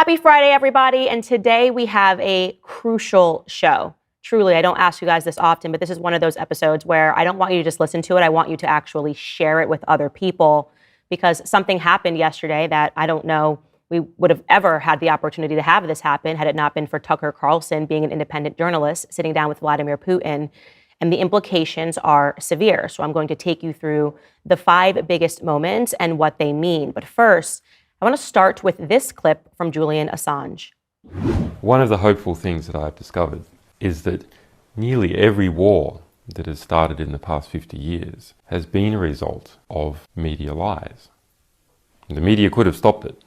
Happy Friday, everybody. And today we have a crucial show. Truly, I don't ask you guys this often, but this is one of those episodes where I don't want you to just listen to it. I want you to actually share it with other people, because something happened yesterday that I don't know we would have ever had the opportunity to have this happen had it not been for Tucker Carlson being an independent journalist sitting down with Vladimir Putin. And the implications are severe. So I'm going to take you through the 5 biggest moments and what they mean. But first, I want to start with this clip from Julian Assange. One of the hopeful things that I've discovered is that nearly every war that has started in the past 50 years has been a result of media lies. The media could have stopped it.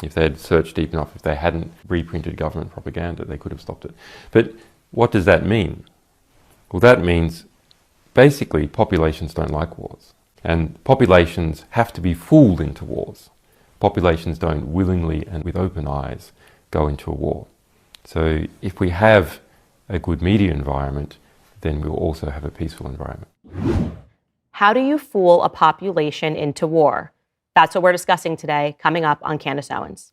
If they had searched deep enough, if they hadn't reprinted government propaganda, they could have stopped it. But what does that mean? Well, that means basically populations don't like wars. And populations have to be fooled into wars. Populations don't willingly and with open eyes go into a war. So if we have a good media environment, then we'll also have a peaceful environment. How do you fool a population into war? That's what we're discussing today, coming up on CANDACE OWENS.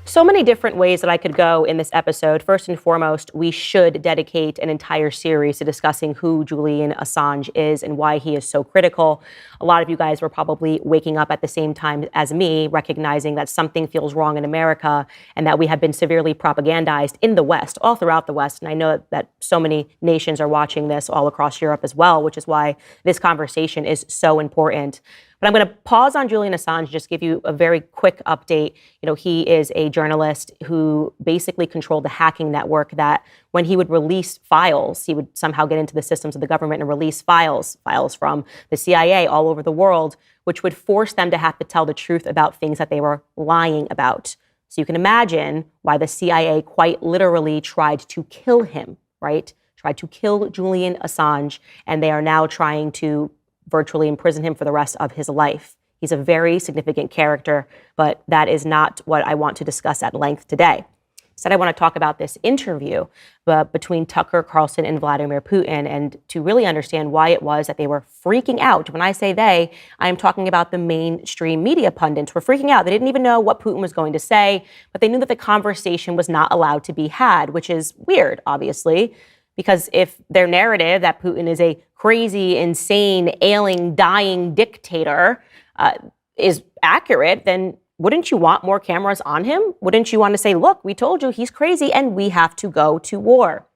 So many different ways that I could go in this episode. First and foremost, we should dedicate an entire series to discussing who Julian Assange is and why he is so critical. A lot of you guys were probably waking up at the same time as me, recognizing that something feels wrong in America and that we have been severely propagandized in the West, all throughout the West. And I know that so many nations are watching this all across Europe as well, which is why this conversation is so important. But I'm going to pause on Julian Assange, just give you a very quick update. You know, he is a journalist who basically controlled the hacking network that when he would release files, he would somehow get into the systems of the government and release files from the CIA all over the world, which would force them to have to tell the truth about things that they were lying about. So you can imagine why the CIA quite literally tried to kill him, right? Tried to kill Julian Assange, and they are now trying to virtually imprison him for the rest of his life. He's a very significant character, but that is not what I want to discuss at length today. Instead, I want to talk about this interview between Tucker Carlson and Vladimir Putin, and to really understand why it was that they were freaking out. When I say they, I am talking about the mainstream media pundits were freaking out. They didn't even know what Putin was going to say, but they knew that the conversation was not allowed to be had, which is weird, obviously. Because if their narrative that Putin is a crazy, insane, ailing, dying dictator is accurate, then wouldn't you want more cameras on him? Wouldn't you want to say, look, we told you he's crazy and we have to go to war?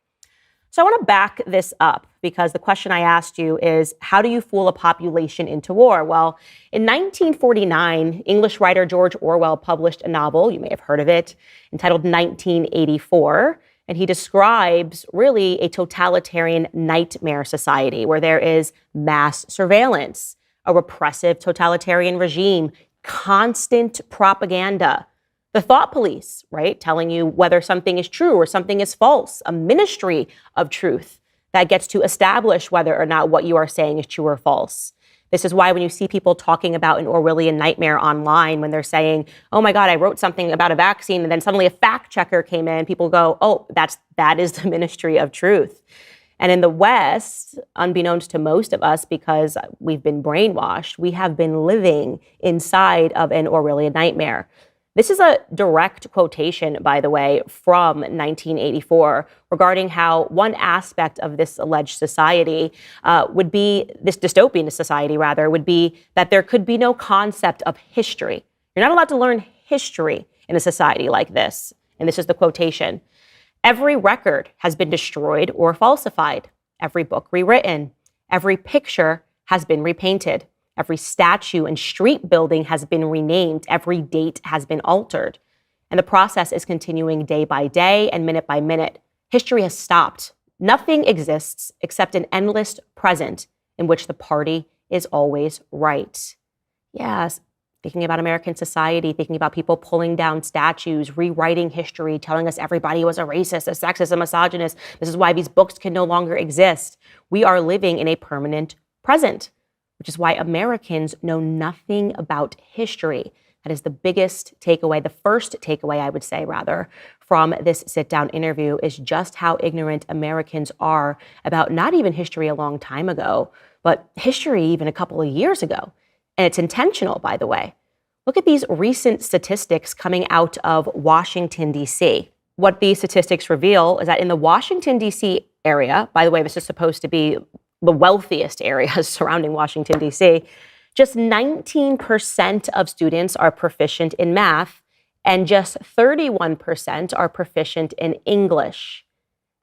So I want to back this up, because the question I asked you is, how do you fool a population into war? Well, in 1949, English writer George Orwell published a novel, you may have heard of it, entitled 1984. And he describes really a totalitarian nightmare society where there is mass surveillance, a repressive totalitarian regime, constant propaganda, the thought police, right, telling you whether something is true or something is false, a ministry of truth that gets to establish whether or not what you are saying is true or false. This is why when you see people talking about an Orwellian nightmare online, when they're saying, oh my God, I wrote something about a vaccine, and then suddenly a fact checker came in, people go, oh, that is the ministry of truth. And in the West, unbeknownst to most of us, because we've been brainwashed, we have been living inside of an Orwellian nightmare. This is a direct quotation, by the way, from 1984 regarding how one aspect of this alleged society would be, this dystopian society rather, would be that there could be no concept of history. You're not allowed to learn history in a society like this. And this is the quotation. Every record has been destroyed or falsified. Every book rewritten. Every picture has been repainted. Every statue and street building has been renamed. Every date has been altered. And the process is continuing day by day and minute by minute. History has stopped. Nothing exists except an endless present in which the party is always right. Yes, thinking about American society, thinking about people pulling down statues, rewriting history, telling us everybody was a racist, a sexist, a misogynist. This is why these books can no longer exist. We are living in a permanent present, which is why Americans know nothing about history. That is the biggest takeaway, the first takeaway, I would say, rather, from this sit-down interview is just how ignorant Americans are about not even history a long time ago, but history even a couple of years ago. And it's intentional, by the way. Look at these recent statistics coming out of Washington, D.C. What these statistics reveal is that in the Washington, D.C. area, by the way, this is supposed to be the wealthiest areas surrounding Washington, D.C., just 19% of students are proficient in math, and just 31% are proficient in English.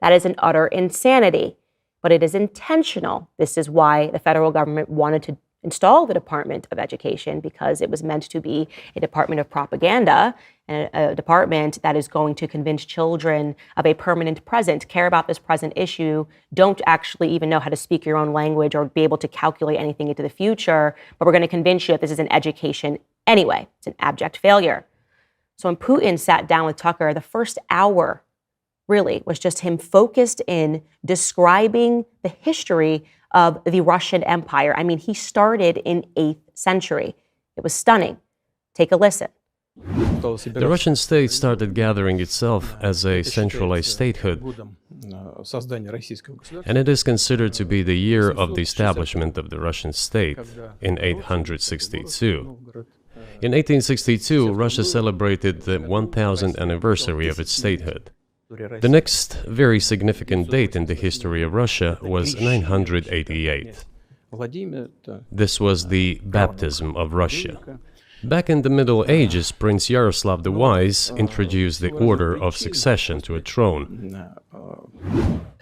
That is an utter insanity, but it is intentional. This is why the federal government wanted to install the Department of Education, because it was meant to be a department of propaganda and a department that is going to convince children of a permanent present, care about this present issue, don't actually even know how to speak your own language or be able to calculate anything into the future, but we're going to convince you that this is an education anyway. It's an abject failure. So when Putin sat down with Tucker, the first hour really was just him focused in describing the history of the Russian Empire. I mean, he started in 8th century. It was stunning. Take a listen. The Russian state started gathering itself as a centralized statehood, and it is considered to be the year of the establishment of the Russian state in 862. In 1862, Russia celebrated the 1000th anniversary of its statehood. The next very significant date in the history of Russia was 988. This was the baptism of Russia. Back in the Middle Ages, Prince Yaroslav the Wise introduced the order of succession to a throne.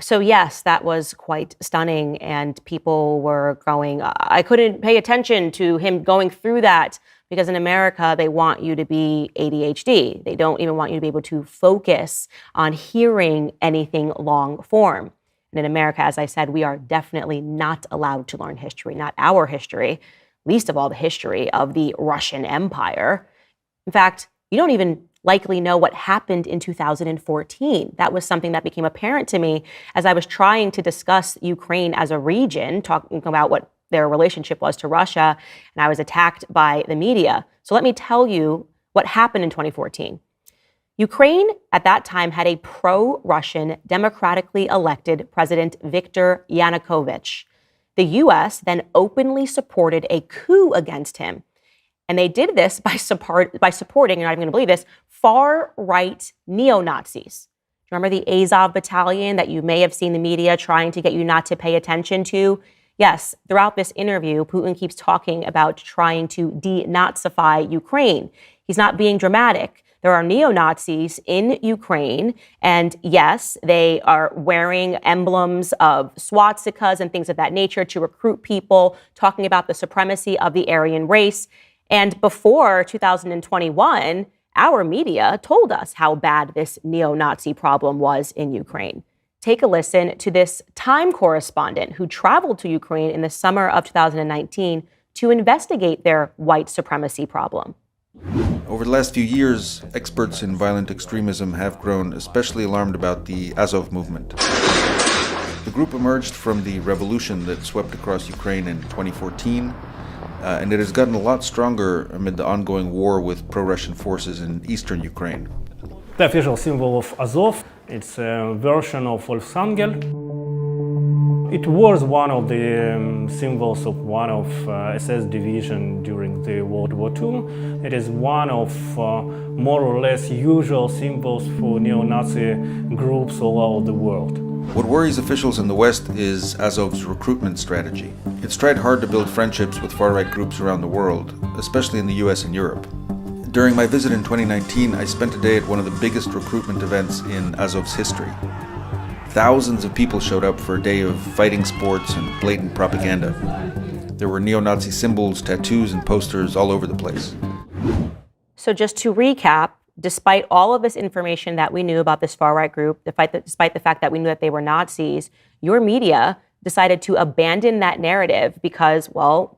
So yes, that was quite stunning, and people were going, I couldn't pay attention to him going through that, because in America, they want you to be ADHD. They don't even want you to be able to focus on hearing anything long form. And in America, as I said, we are definitely not allowed to learn history, not our history, least of all the history of the Russian Empire. In fact, you don't even likely know what happened in 2014. That was something that became apparent to me as I was trying to discuss Ukraine as a region, talking about what their relationship was to Russia, and I was attacked by the media. So let me tell you what happened in 2014. Ukraine at that time had a pro-Russian, democratically elected President Viktor Yanukovych. The U.S. then openly supported a coup against him. And they did this by supporting, you're not even going to believe this, far-right neo-Nazis. Remember the Azov battalion that you may have seen the media trying to get you not to pay attention to? Yes, throughout this interview, Putin keeps talking about trying to denazify Ukraine. He's not being dramatic. There are neo-Nazis in Ukraine, and yes, they are wearing emblems of swastikas and things of that nature to recruit people, talking about the supremacy of the Aryan race. And before 2021, our media told us how bad this neo-Nazi problem was in Ukraine. Take a listen to this Time correspondent who traveled to Ukraine in the summer of 2019 to investigate their white supremacy problem. Over the last few years, experts in violent extremism have grown especially alarmed about the Azov movement. The group emerged from the revolution that swept across Ukraine in 2014, and it has gotten a lot stronger amid the ongoing war with pro-Russian forces in eastern Ukraine. The official symbol of Azov, it's a version of Wolfsangel. It was one of the symbols of one of SS division during the World War II. It is one of more or less usual symbols for neo-Nazi groups all over the world. What worries officials in the West is Azov's recruitment strategy. It's tried hard to build friendships with far-right groups around the world, especially in the US and Europe. During my visit in 2019, I spent a day at one of the biggest recruitment events in Azov's history. Thousands of people showed up for a day of fighting sports and blatant propaganda. There were neo-Nazi symbols, tattoos, and posters all over the place. So just to recap, despite all of this information that we knew about this far-right group, despite the fact that we knew that they were Nazis, your media decided to abandon that narrative because, well,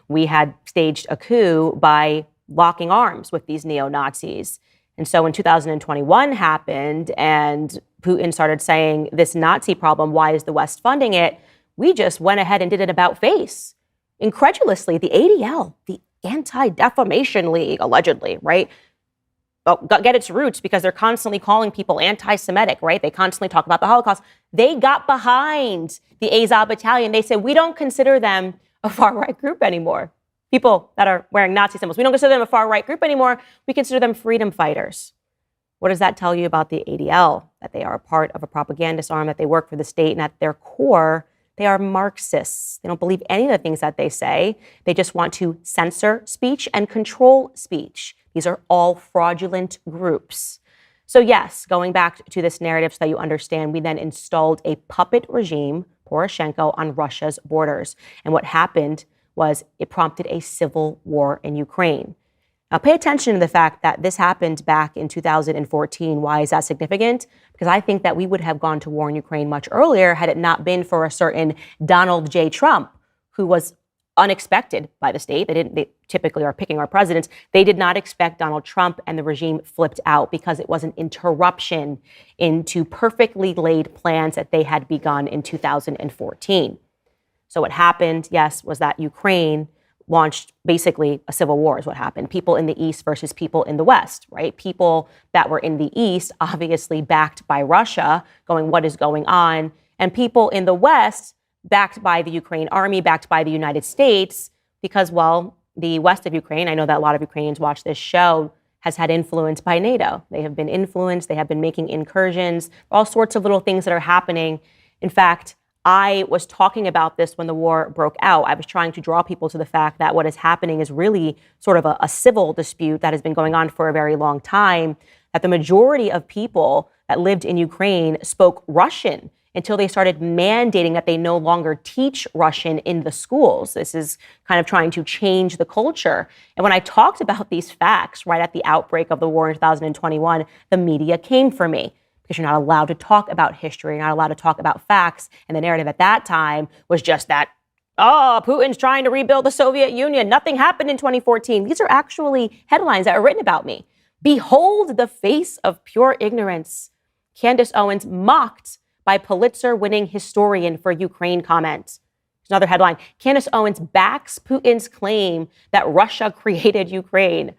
we had staged a coup by locking arms with these neo-Nazis. And so when 2021 happened and Putin started saying this Nazi problem, why is the West funding it? We just went ahead and did an about-face. Incredulously, the ADL, the Anti-Defamation League, allegedly, right? get its roots because they're constantly calling people anti-Semitic, right? They constantly talk about the Holocaust. They got behind the Azov Battalion. They said, we don't consider them a far-right group anymore. People that are wearing Nazi symbols, we don't consider them a far-right group anymore. We consider them freedom fighters. What does that tell you about the ADL? That they are a part of a propagandist arm, that they work for the state, and at their core, they are Marxists. They don't believe any of the things that they say. They just want to censor speech and control speech. These are all fraudulent groups. So yes, going back to this narrative so that you understand, we then installed a puppet regime, Poroshenko, on Russia's borders. And what happened was it prompted a civil war in Ukraine. Now pay attention to the fact that this happened back in 2014. Why is that significant? Because I think that we would have gone to war in Ukraine much earlier had it not been for a certain Donald J. Trump, who was unexpected by the state. They typically are picking our presidents. They did not expect Donald Trump, and the regime flipped out because it was an interruption into perfectly laid plans that they had begun in 2014. So what happened, yes, was that Ukraine launched basically a civil war is what happened. People in the East versus people in the West, right? People that were in the East, obviously backed by Russia, going, what is going on? And people in the West, backed by the Ukraine army, backed by the United States, because, well, the west of Ukraine, I know that a lot of Ukrainians watch this show, has had influence by NATO. They have been influenced. They have been making incursions, all sorts of little things that are happening. In fact, I was talking about this when the war broke out. I was trying to draw people to the fact that what is happening is really sort of a civil dispute that has been going on for a very long time, that the majority of people that lived in Ukraine spoke Russian until they started mandating that they no longer teach Russian in the schools. This is kind of trying to change the culture. And when I talked about these facts right at the outbreak of the war in 2021, the media came for me because you're not allowed to talk about history, you're not allowed to talk about facts. And the narrative at that time was just that, oh, Putin's trying to rebuild the Soviet Union. Nothing happened in 2014. These are actually headlines that are written about me. Behold the face of pure ignorance. Candace Owens mocked by Pulitzer-winning historian for Ukraine comment. Another headline, Candace Owens backs Putin's claim that Russia created Ukraine.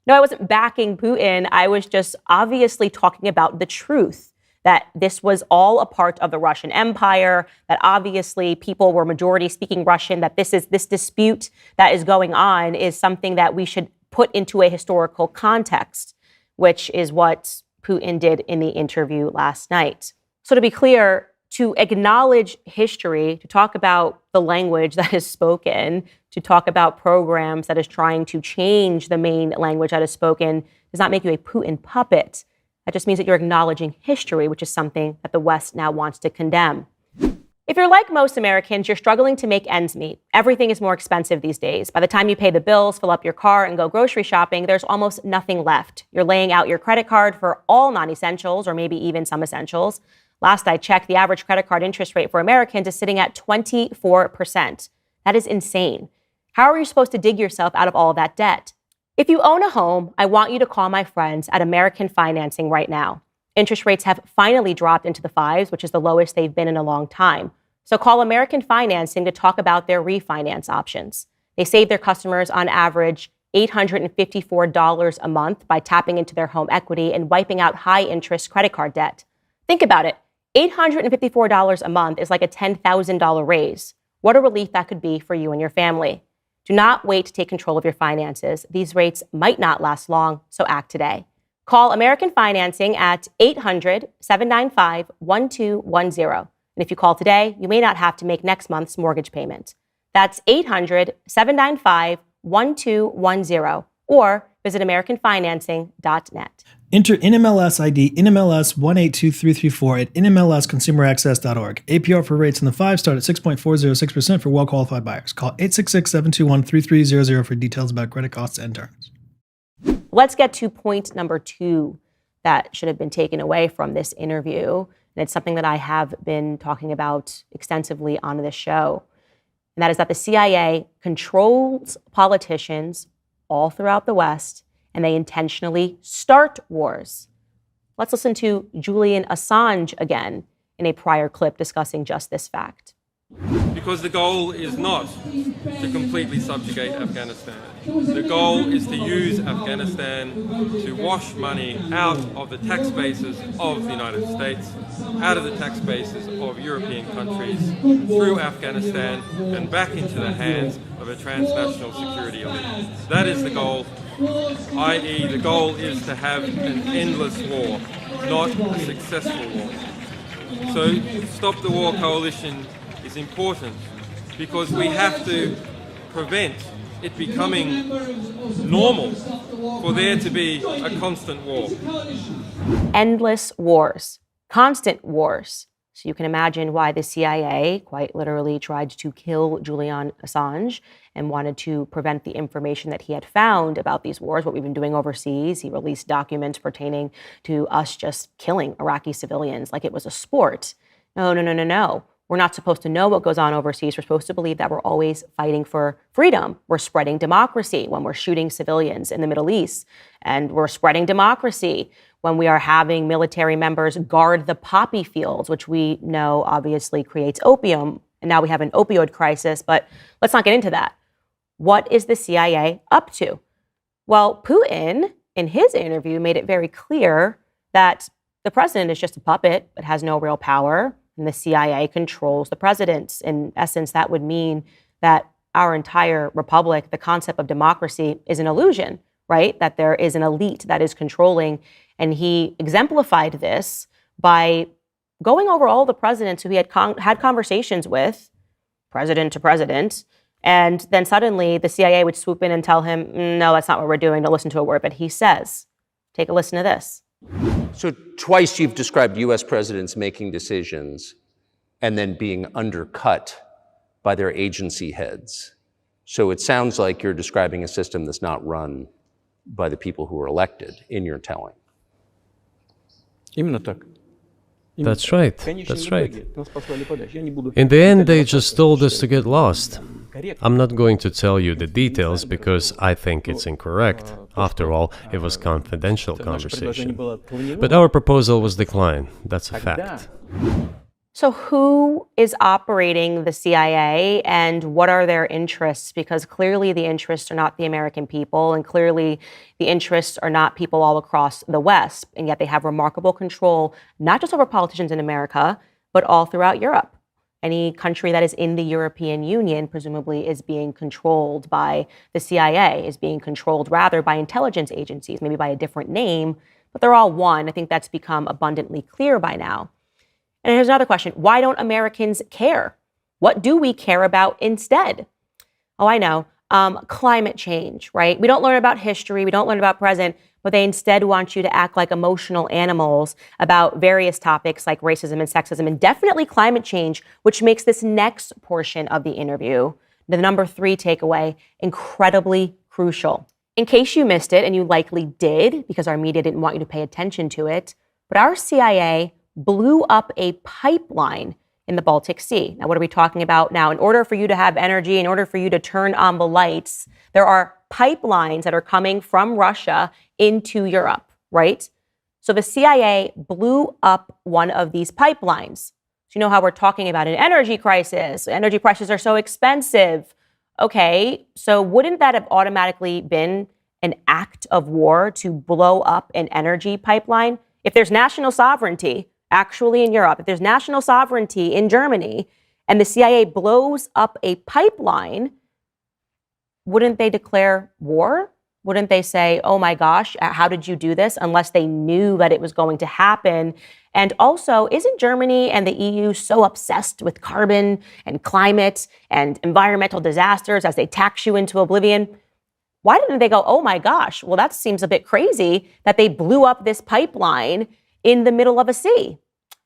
No, I wasn't backing Putin. I was just obviously talking about the truth, that this was all a part of the Russian Empire, that obviously people were majority speaking Russian, that this dispute that is going on is something that we should put into a historical context, which is what Putin did in the interview last night. So to be clear, to acknowledge history, to talk about the language that is spoken, to talk about programs that is trying to change the main language that is spoken, does not make you a Putin puppet. That just means that you're acknowledging history, which is something that the West now wants to condemn. If you're like most Americans, you're struggling to make ends meet. Everything is more expensive these days. By the time you pay the bills, fill up your car, and go grocery shopping, there's almost nothing left. You're laying out your credit card for all non-essentials, or maybe even some essentials. Last I checked, the average credit card interest rate for Americans is sitting at 24%. That is insane. How are you supposed to dig yourself out of all of that debt? If you own a home, I want you to call my friends at American Financing right now. Interest rates have finally dropped into the fives, which is the lowest they've been in a long time. So call American Financing to talk about their refinance options. They save their customers on average $854 a month by tapping into their home equity and wiping out high-interest credit card debt. Think about it. $854 a month is like a $10,000 raise. What a relief that could be for you and your family. Do not wait to take control of your finances. These rates might not last long, so act today. Call American Financing at 800-795-1210. And if you call today, you may not have to make next month's mortgage payment. That's 800-795-1210 or visit americanfinancing.net. Enter NMLS ID NMLS 182334 at nmlsconsumeraccess.org. APR for rates in the 5 start at 6.406% for well-qualified buyers. Call 866-721-3300 for details about credit costs and terms. Let's get to point number 2 that should have been taken away from this interview. And it's something that I have been talking about extensively on this show. And that is that the CIA controls politicians all throughout the West, and they intentionally start wars. Let's listen to Julian Assange again in a prior clip discussing just this fact. Because the goal is not to completely subjugate Afghanistan. The goal is to use Afghanistan to wash money out of the tax bases of the United States, out of the tax bases of European countries, through Afghanistan and back into the hands of a transnational security elite. That is the goal, i.e. the goal is to have an endless war, not a successful war. So Stop the War Coalition is important because we have to prevent it becoming normal for there to be a constant war. Endless wars, constant wars. So you can imagine why the CIA quite literally tried to kill Julian Assange and wanted to prevent the information that he had found about these wars, what we've been doing overseas. He released documents pertaining to us just killing Iraqi civilians like it was a sport. No. We're not supposed to know what goes on overseas. We're supposed to believe that we're always fighting for freedom. We're spreading democracy when we're shooting civilians in the Middle East. And we're spreading democracy when we are having military members guard the poppy fields, which we know obviously creates opium. And now we have an opioid crisis, but let's not get into that. What is the CIA up to? Well, Putin, in his interview, made it very clear that the president is just a puppet that has no real power. And the CIA controls the president. In essence, that would mean that our entire republic, the concept of democracy, is an illusion, right? That there is an elite that is controlling. And he exemplified this by going over all the presidents who he had conversations with, president to president. And then suddenly the CIA would swoop in and tell him, no, that's not what we're doing. Don't listen to a word. But he says, take a listen to this. So twice you've described U.S. presidents making decisions and then being undercut by their agency heads. So it sounds like you're describing a system that's not run by the people who are elected in your telling. That's right. That's right. In the end, they just told us to get lost. I'm not going to tell you the details because I think it's incorrect. After all, it was confidential conversation. But our proposal was declined. That's a fact. So who is operating the CIA and what are their interests? Because clearly the interests are not the American people, and clearly the interests are not people all across the West. And yet they have remarkable control, not just over politicians in America, but all throughout Europe. Any country that is in the European Union presumably is being controlled by the CIA, is being controlled rather by intelligence agencies, maybe by a different name, but they're all one. I think that's become abundantly clear by now. And here's another question. Why don't Americans care? What do we care about instead? Oh, I know. Climate change, right? We don't learn about history. We don't learn about present, but they instead want you to act like emotional animals about various topics like racism and sexism and definitely climate change, which makes this next portion of the interview, the number 3 takeaway, incredibly crucial. In case you missed it, and you likely did because our media didn't want you to pay attention to it, but our CIA blew up a pipeline in the Baltic Sea. Now, what are we talking about now? In order for you to have energy, in order for you to turn on the lights, there are pipelines that are coming from Russia into Europe, right? So the CIA blew up one of these pipelines. So you know how we're talking about an energy crisis. Energy prices are so expensive. Okay, so wouldn't that have automatically been an act of war to blow up an energy pipeline? If there's national sovereignty, actually in Europe, if there's national sovereignty in Germany and the CIA blows up a pipeline, wouldn't they declare war? Wouldn't they say, oh my gosh, how did you do this? Unless they knew that it was going to happen. And also, isn't Germany and the EU so obsessed with carbon and climate and environmental disasters as they tax you into oblivion? Why didn't they go, oh my gosh, well, that seems a bit crazy that they blew up this pipeline in the middle of a sea?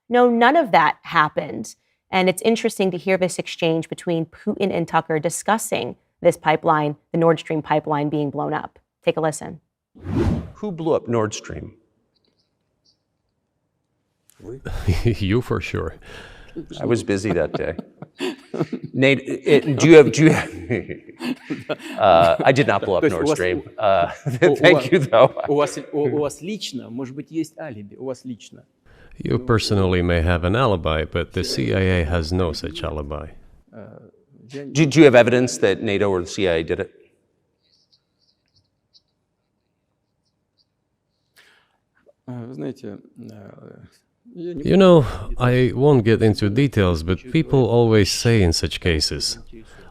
No, none of that happened. And it's interesting to hear this exchange between Putin and Tucker discussing this pipeline, the Nord Stream pipeline being blown up. Take a listen. Who blew up Nord Stream? You for sure. I was busy that day. Nate, do you have I did not blow up Nord Stream. Thank you, though. You personally may have an alibi, but the CIA has no such alibi. Do you have evidence that NATO or the CIA did it? You know, I won't get into details, but people always say in such cases,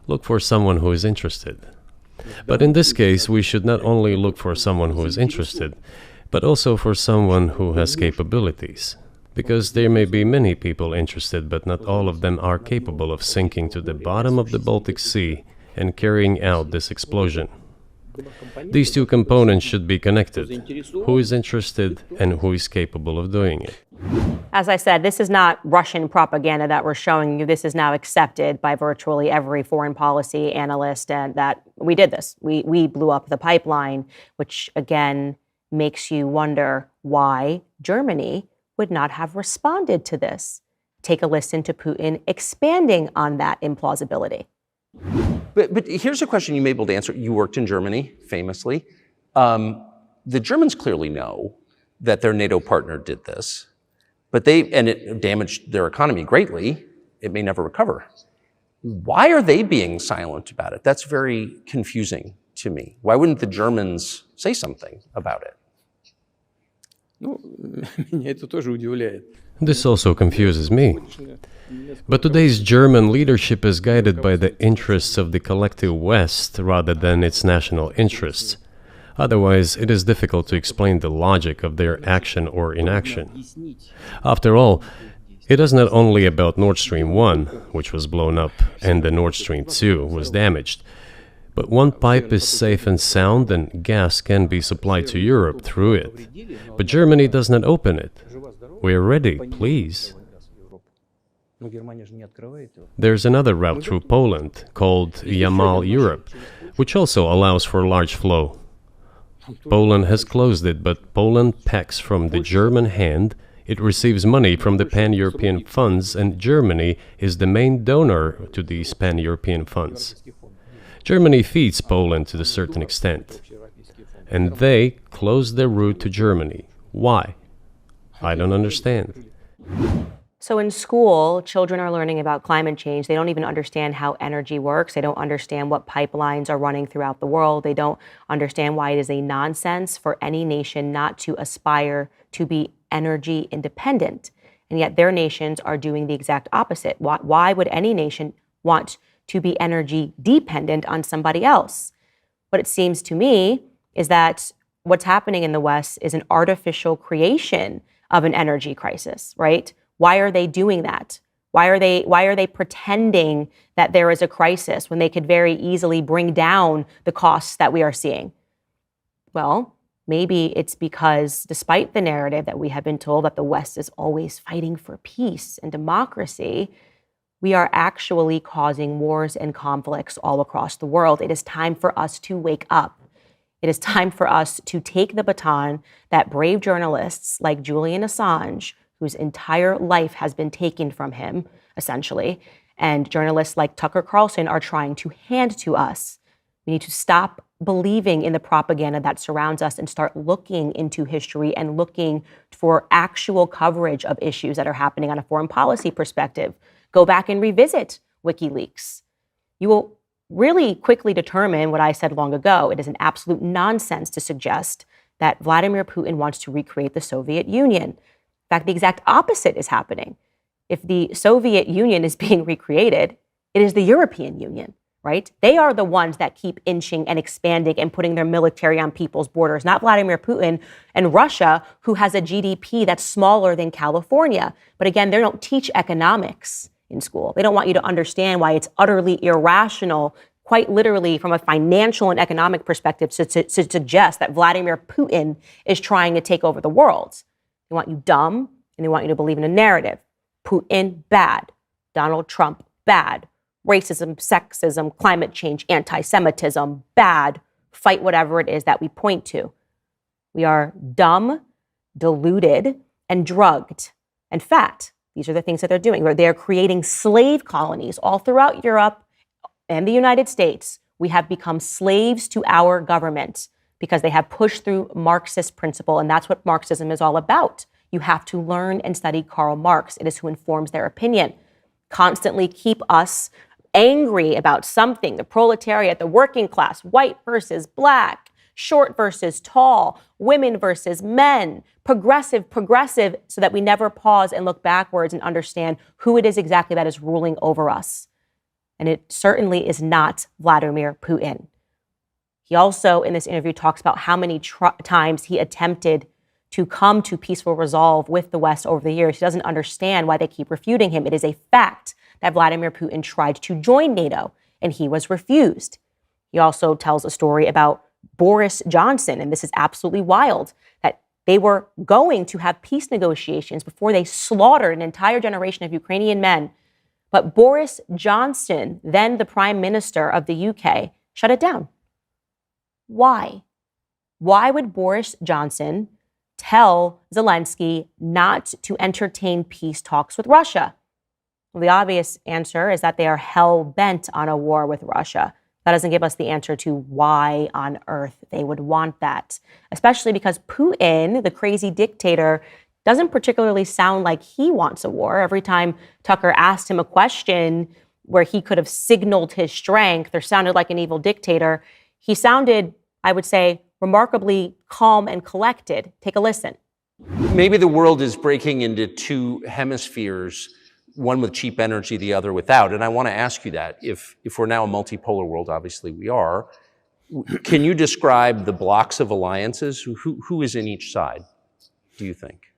look for someone who is interested. But in this case, we should not only look for someone who is interested, but also for someone who has capabilities. Because there may be many people interested, but not all of them are capable of sinking to the bottom of the Baltic Sea and carrying out this explosion. These two components should be connected: who is interested and who is capable of doing it. As I said, this is not Russian propaganda that we're showing you. This is now accepted by virtually every foreign policy analyst, and that we did this. We blew up the pipeline, which again makes you wonder why Germany would not have responded to this. Take a listen to Putin expanding on that implausibility. But here's a question you may be able to answer. You worked in Germany, famously. The Germans clearly know that their NATO partner did this, and it damaged their economy greatly. It may never recover. Why are they being silent about it? That's very confusing to me. Why wouldn't the Germans say something about it? This also confuses me. But today's German leadership is guided by the interests of the collective West rather than its national interests. Otherwise, it is difficult to explain the logic of their action or inaction. After all, it is not only about Nord Stream 1, which was blown up, and the Nord Stream 2 was damaged. But one pipe is safe and sound, and gas can be supplied to Europe through it. But Germany does not open it. We are ready, please. There's another route through Poland, called Yamal Europe, which also allows for large flow. Poland has closed it, but Poland packs from the German hand. It receives money from the pan-European funds, and Germany is the main donor to these pan-European funds. Germany feeds Poland to a certain extent, and they close their route to Germany. Why? I don't understand. So in school, children are learning about climate change. They don't even understand how energy works. They don't understand what pipelines are running throughout the world. They don't understand why it is a nonsense for any nation not to aspire to be energy independent. And yet their nations are doing the exact opposite. Why would any nation want to be energy dependent on somebody else? What it seems to me is that what's happening in the West is an artificial creation of an energy crisis, right? Why are they doing that? Why are they pretending that there is a crisis when they could very easily bring down the costs that we are seeing? Well, maybe it's because despite the narrative that we have been told that the West is always fighting for peace and democracy, we are actually causing wars and conflicts all across the world. It is time for us to wake up. It is time for us to take the baton that brave journalists like Julian Assange, whose entire life has been taken from him, essentially, and journalists like Tucker Carlson are trying to hand to us. We need to stop believing in the propaganda that surrounds us and start looking into history and looking for actual coverage of issues that are happening on a foreign policy perspective. Go back and revisit WikiLeaks. You will really quickly determine what I said long ago. It is an absolute nonsense to suggest that Vladimir Putin wants to recreate the Soviet Union. In fact, the exact opposite is happening. If the Soviet Union is being recreated, it is the European Union, right? They are the ones that keep inching and expanding and putting their military on people's borders, not Vladimir Putin and Russia, who has a GDP that's smaller than California. But again, they don't teach economics in school. They don't want you to understand why it's utterly irrational, quite literally from a financial and economic perspective, to suggest that Vladimir Putin is trying to take over the world. They want you dumb, and they want you to believe in a narrative. Putin, bad. Donald Trump, bad. Racism, sexism, climate change, anti-Semitism, bad. Fight whatever it is that we point to. We are dumb, deluded, and drugged, and fat. These are the things that they're doing. They're creating slave colonies all throughout Europe and the United States. We have become slaves to our government because they have pushed through Marxist principle, and that's what Marxism is all about. You have to learn and study Karl Marx. It is who informs their opinion. Constantly keep us angry about something, the proletariat, the working class, white versus black, short versus tall, women versus men, progressive, so that we never pause and look backwards and understand who it is exactly that is ruling over us. And it certainly is not Vladimir Putin. He also, in this interview, talks about how many times he attempted to come to peaceful resolve with the West over the years. He doesn't understand why they keep refuting him. It is a fact that Vladimir Putin tried to join NATO, and he was refused. He also tells a story about Boris Johnson, and this is absolutely wild, that they were going to have peace negotiations before they slaughtered an entire generation of Ukrainian men. But Boris Johnson, then the Prime Minister of the UK, shut it down. Why? Why would Boris Johnson tell Zelensky not to entertain peace talks with Russia? Well, the obvious answer is that they are hell-bent on a war with Russia. That doesn't give us the answer to why on earth they would want that, especially because Putin, the crazy dictator, doesn't particularly sound like he wants a war. Every time Tucker asked him a question where he could have signaled his strength or sounded like an evil dictator, he sounded, I would say, remarkably calm and collected. Take a listen. Maybe the world is breaking into two hemispheres, one with cheap energy, the other without. And I want to ask you that. If we're now a multipolar world, obviously we are, can you describe the blocks of alliances? Who is in each side, do you think?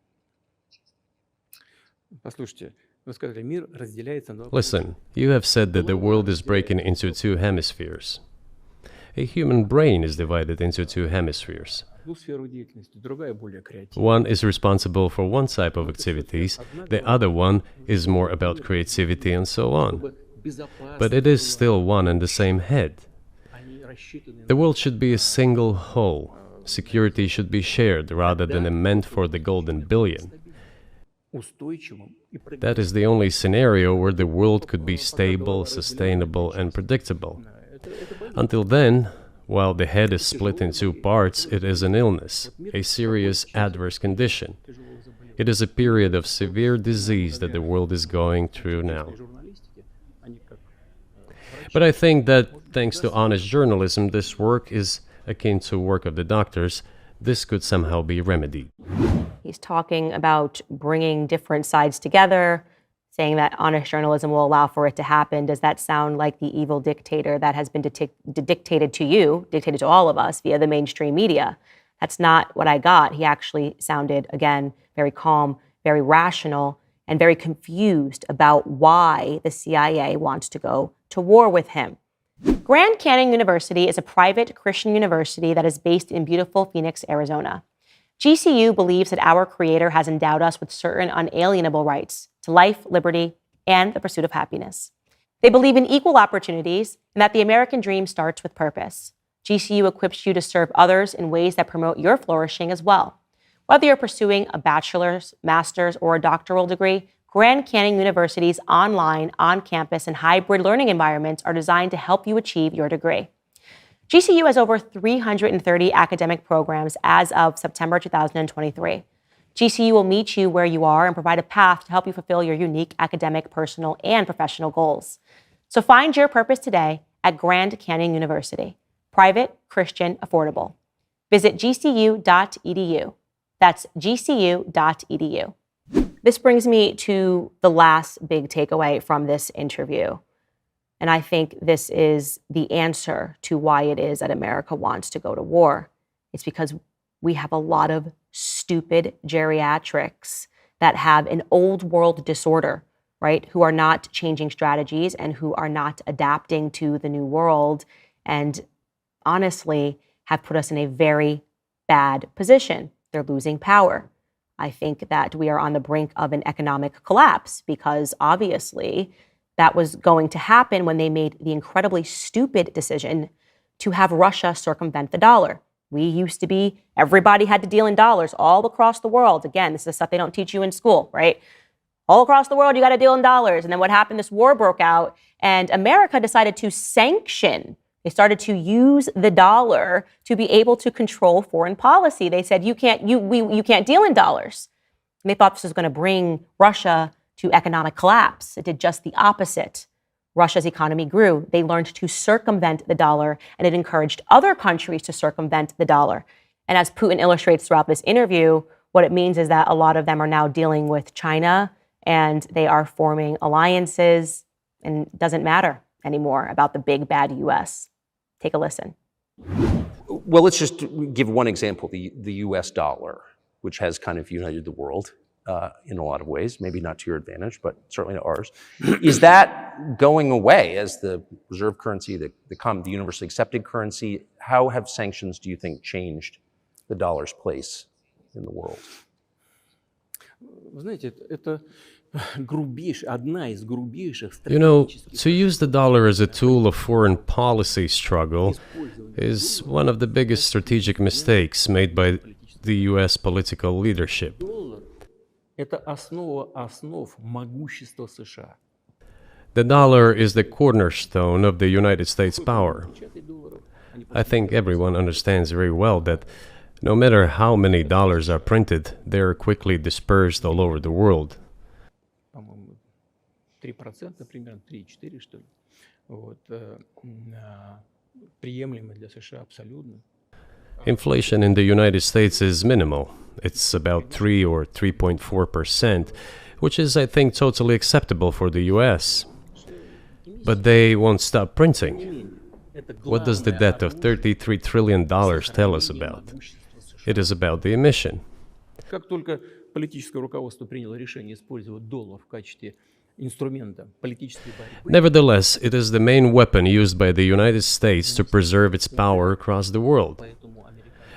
Listen, you have said that the world is breaking into two hemispheres. A human brain is divided into two hemispheres. One is responsible for one type of activities, the other one is more about creativity and so on. But it is still one and the same head. The world should be a single whole. Security should be shared rather than meant for the golden billion. That is the only scenario where the world could be stable, sustainable, and predictable. Until then, while the head is split in two parts, it is an illness, a serious adverse condition. It is a period of severe disease that the world is going through now. But I think that, thanks to honest journalism, this work is akin to work of the doctors. This could somehow be remedied. He's talking about bringing different sides together, saying that honest journalism will allow for it to happen. Does that sound like the evil dictator that has been dictated to you, dictated to all of us via the mainstream media? That's not what I got. He actually sounded, again, very calm, very rational, and very confused about why the CIA wants to go to war with him. Grand Canyon University is a private Christian university that is based in beautiful Phoenix, Arizona. GCU believes that our Creator has endowed us with certain unalienable rights to life, liberty, and the pursuit of happiness. They believe in equal opportunities and that the American dream starts with purpose. GCU equips you to serve others in ways that promote your flourishing as well. Whether you're pursuing a bachelor's, master's, or a doctoral degree, Grand Canyon University's online, on-campus, and hybrid learning environments are designed to help you achieve your degree. GCU has over 330 academic programs as of September 2023. GCU will meet you where you are and provide a path to help you fulfill your unique academic, personal, and professional goals. So find your purpose today at Grand Canyon University. Private, Christian, affordable. Visit gcu.edu. That's gcu.edu. This brings me to the last big takeaway from this interview. And I think this is the answer to why it is that America wants to go to war. It's because we have a lot of stupid geriatrics that have an old world disorder, right? Who are not changing strategies and who are not adapting to the new world, and honestly have put us in a very bad position. They're losing power. I think that we are on the brink of an economic collapse because obviously that was going to happen when they made the incredibly stupid decision to have Russia circumvent the dollar. We used to be, everybody had to deal in dollars all across the world. Again, this is stuff they don't teach you in school, right? All across the world, you got to deal in dollars. And then what happened? This war broke out and America decided to sanction. They started to use the dollar to be able to control foreign policy. They said, you can't deal in dollars. And they thought this was going to bring Russia to economic collapse. It did just the opposite. Russia's economy grew. They learned to circumvent the dollar, and it encouraged other countries to circumvent the dollar. And as Putin illustrates throughout this interview, what it means is that a lot of them are now dealing with China, and they are forming alliances, and it doesn't matter anymore about the big bad US. Take a listen. Well, let's just give one example, the US dollar, which has kind of united the world in a lot of ways, maybe not to your advantage, but certainly to ours. Is that going away as the reserve currency, the universally accepted currency? How have sanctions, do you think, changed the dollar's place in the world? You know, to use the dollar as a tool of foreign policy struggle is one of the biggest strategic mistakes made by the US political leadership. The dollar is the cornerstone of the United States power. I think everyone understands very well that no matter how many dollars are printed, they're quickly dispersed all over the world. Inflation in the United States is minimal. It's about 3 or 3.4%, which is, I think, totally acceptable for the US. But they won't stop printing. What does the debt of $33 trillion tell us about? It is about the emission. Nevertheless, it is the main weapon used by the United States to preserve its power across the world.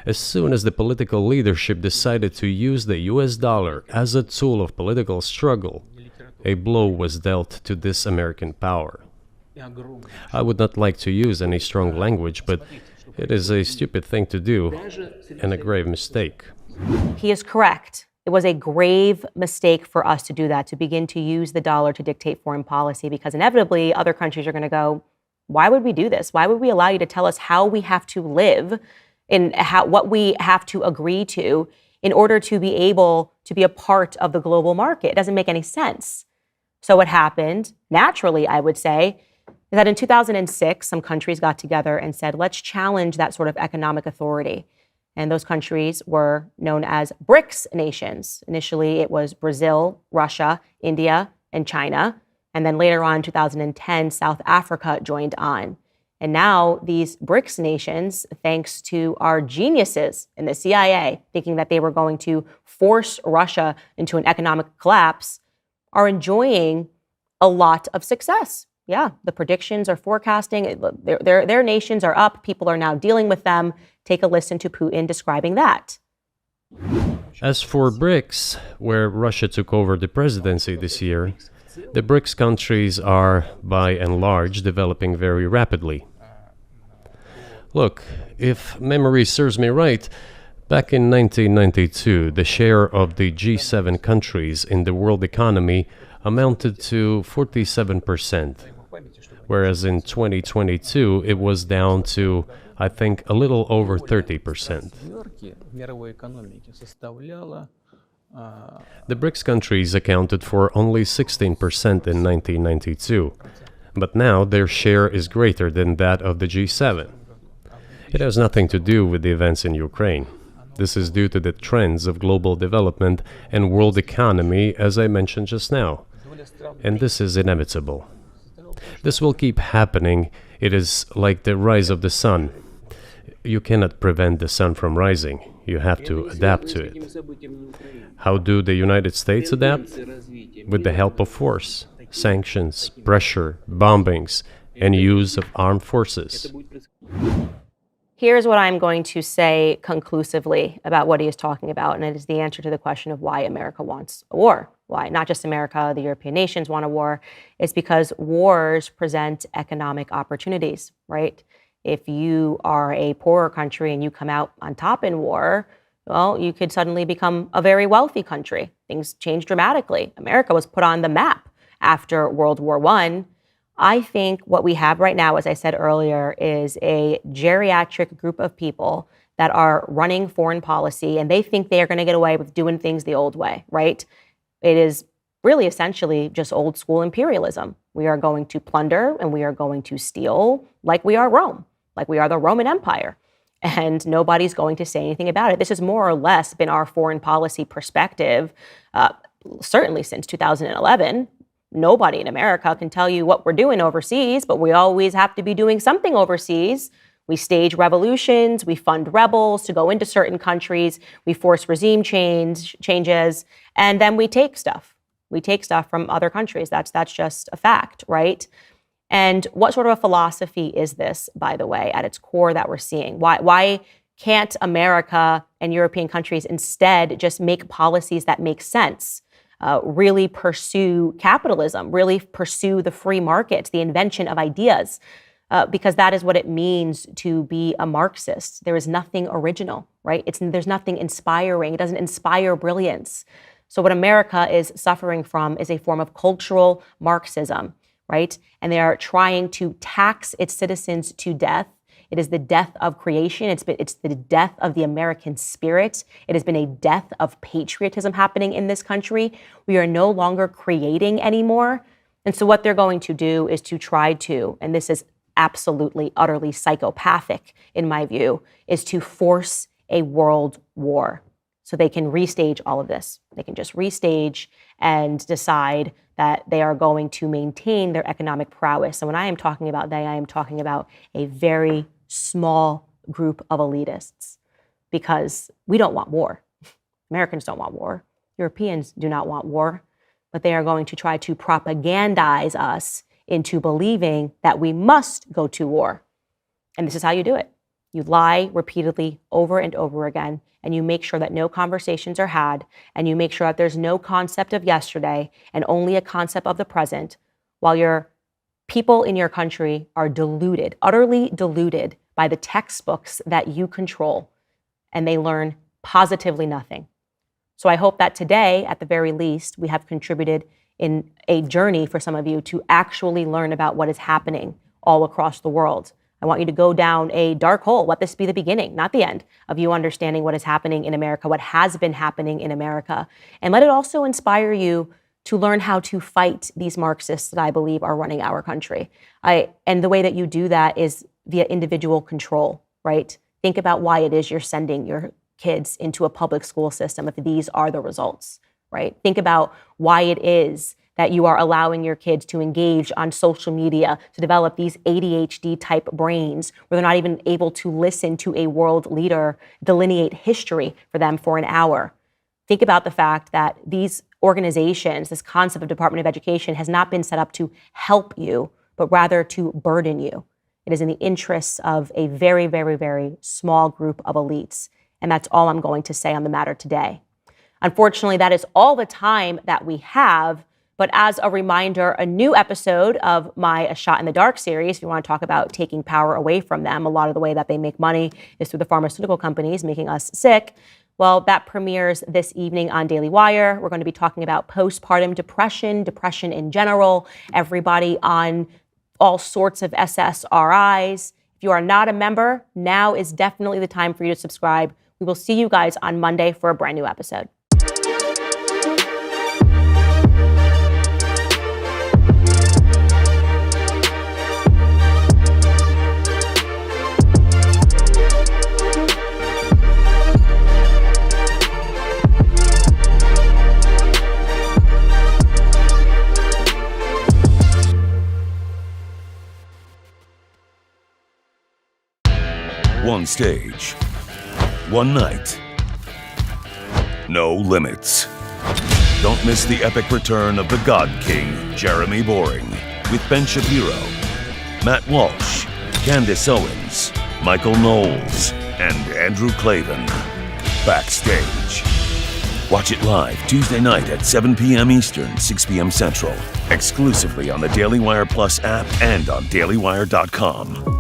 As soon as the political leadership decided to use the US dollar as a tool of political struggle, a blow was dealt to this American power. I would not like to use any strong language, but it is a stupid thing to do and a grave mistake. He is correct. It was a grave mistake for us to do that, to begin to use the dollar to dictate foreign policy, because inevitably other countries are going to go, why would we do this? Why would we allow you to tell us how we have to live and what we have to agree to in order to be able to be a part of the global market? It doesn't make any sense. So what happened, naturally, I would say, is that in 2006, some countries got together and said, let's challenge that sort of economic authority. And those countries were known as BRICS nations. Initially, it was Brazil, Russia, India, and China. And then later on, in 2010, South Africa joined on. And now these BRICS nations, thanks to our geniuses in the CIA, thinking that they were going to force Russia into an economic collapse, are enjoying a lot of success. Yeah, the predictions are forecasting. Their nations are up. People are now dealing with them. Take a listen to Putin describing that. As for BRICS, where Russia took over the presidency this year, the BRICS countries are, by and large, developing very rapidly. Look, if memory serves me right, back in 1992, the share of the G7 countries in the world economy amounted to 47%, whereas in 2022 it was down to, I think, a little over 30%. The BRICS countries accounted for only 16% in 1992, but now their share is greater than that of the G7. It has nothing to do with the events in Ukraine. This is due to the trends of global development and world economy, as I mentioned just now. And this is inevitable. This will keep happening. It is like the rise of the sun. You cannot prevent the sun from rising. You have to adapt to it. How do the United States adapt? With the help of force, sanctions, pressure, bombings, and use of armed forces. Here's what I'm going to say conclusively about what he is talking about, and it is the answer to the question of why America wants a war. Why not just America, the European nations want a war. It's because wars present economic opportunities, right? If you are a poorer country and you come out on top in war, well, you could suddenly become a very wealthy country. Things change dramatically. America was put on the map after World War I. I think what we have right now, as I said earlier, is a geriatric group of people that are running foreign policy, and they think they are going to get away with doing things the old way, right? It is really essentially just old school imperialism. We are going to plunder and we are going to steal like we are Rome, like we are the Roman Empire. And nobody's going to say anything about it. This has more or less been our foreign policy perspective, certainly since 2011. Nobody in America can tell you what we're doing overseas, but we always have to be doing something overseas. We stage revolutions, we fund rebels to go into certain countries, we force regime changes, and then we take stuff. We take stuff from other countries. That's just a fact, right? And what sort of a philosophy is this, by the way, at its core that we're seeing? Why can't America and European countries instead just make policies that make sense, really pursue capitalism, really pursue the free market, the invention of ideas? Because that is what it means to be a Marxist. There is nothing original, right? There's nothing inspiring. It doesn't inspire brilliance. So what America is suffering from is a form of cultural Marxism, right? And they are trying to tax its citizens to death. It is the death of creation. It's the death of the American spirit. It has been a death of patriotism happening in this country. We are no longer creating anymore. And so what they're going to do is to try to, and this is absolutely, utterly psychopathic in my view, is to force a world war. So they can restage all of this. They can just restage and decide that they are going to maintain their economic prowess. And when I am talking about they, I am talking about a very small group of elitists, because we don't want war. Americans don't want war. Europeans do not want war, but they are going to try to propagandize us into believing that we must go to war. And this is how you do it. You lie repeatedly over and over again, and you make sure that no conversations are had, and you make sure that there's no concept of yesterday and only a concept of the present, while your people in your country are deluded, utterly deluded by the textbooks that you control, and they learn positively nothing. So I hope that today, at the very least, we have contributed in a journey for some of you to actually learn about what is happening all across the world. I want you to go down a dark hole. Let this be the beginning, not the end, of you understanding what is happening in America, what has been happening in America. And let it also inspire you to learn how to fight these Marxists that I believe are running our country. And the way that you do that is via individual control, right? Think about why it is you're sending your kids into a public school system if these are the results, right? Think about why it is that you are allowing your kids to engage on social media, to develop these ADHD type brains where they're not even able to listen to a world leader delineate history for them for an hour. Think about the fact that these organizations, this concept of Department of Education, has not been set up to help you, but rather to burden you. It is in the interests of a very, very, very small group of elites. And that's all I'm going to say on the matter today. Unfortunately, that is all the time that we have. But as a reminder, a new episode of my A Shot in the Dark series, if you want to talk about taking power away from them, a lot of the way that they make money is through the pharmaceutical companies making us sick. Well, that premieres this evening on Daily Wire. We're going to be talking about postpartum depression, depression in general, everybody on all sorts of SSRIs. If you are not a member, now is definitely the time for you to subscribe. We will see you guys on Monday for a brand new episode. One stage, one night, no limits. Don't miss the epic return of the God King, Jeremy Boring, with Ben Shapiro, Matt Walsh, Candace Owens, Michael Knowles, and Andrew Clavin. Backstage. Watch it live Tuesday night at 7 p.m. Eastern, 6 p.m. Central, exclusively on the Daily Wire Plus app and on dailywire.com.